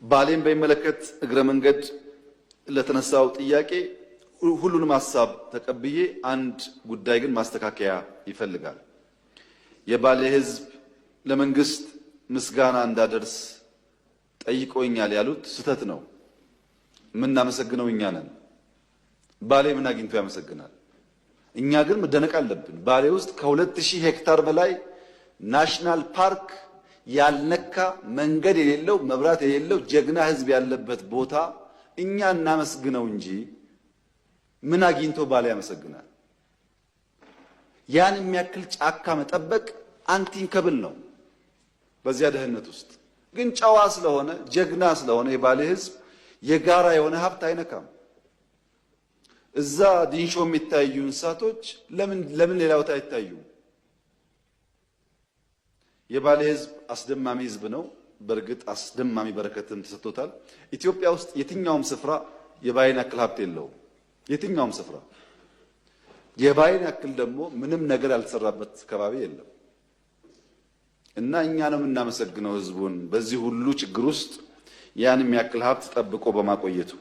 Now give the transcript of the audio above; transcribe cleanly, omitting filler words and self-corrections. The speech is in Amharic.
ባሌን በሚመለከት እግረ መንገድ ለተነሳው ጥያቄ ሁሉንም ሀሳብ ተቀብዬ አንድ ጉዳይ ግን ማስተካከያ ይፈልጋል። የባሌ ሕዝብ ለመንግስት ምስጋና እንዳደርስ ጠይቆኛል ያሉት ስህተት ነው። የምናመሰግነው እኛ ነን። ባሌ ምን አግኝቶ ያመሰግናል? እኛ ግን መደነቅ አለብን። ባሌ ውስጥ ከ2000 ሄክታር በላይ ናሽናል ፓርክ ያልነካ መንገድ የሌለው መብራት የሌለው ጀግና ሕዝብ ያለበት ቦታ እኛ እናመስግነው እንጂ ምን አግኝቶ ባሌ ያመሰግናል? ያን የሚያክል ጫካ መጠበቅ አንቲንከብል ነው። በዚያ ደህንነት ውስጥ ግን ጨዋ ስለሆነ ጀግና ስለሆነ የባሌ ሕዝብ የጋራ የሆነ ሀብት አይነካም። እዛ ዲንሾ የሚታዩ እንስሳቶች ለምን ሌላ ቦታ አይታዩም? የባሌ ሕዝብ አስደማሚ ሕዝብ ነው። በእርግጥ አስደማሚ በረከትም ተሰጥቶታል። ኢትዮጵያ ውስጥ የትኛውም ስፍራ የባሌን ያክል ሀብት የለውም። የትኛውም ስፍራ የባሌን ያክል ደግሞ ምንም ነገር ያልተሰራበት ከባቢ የለም። እና እኛ ነው የምናመሰግነው ሕዝቡን በዚህ ሁሉ ችግር ውስጥ ያን የሚያክል ሀብት ጠብቆ በማቆየቱ።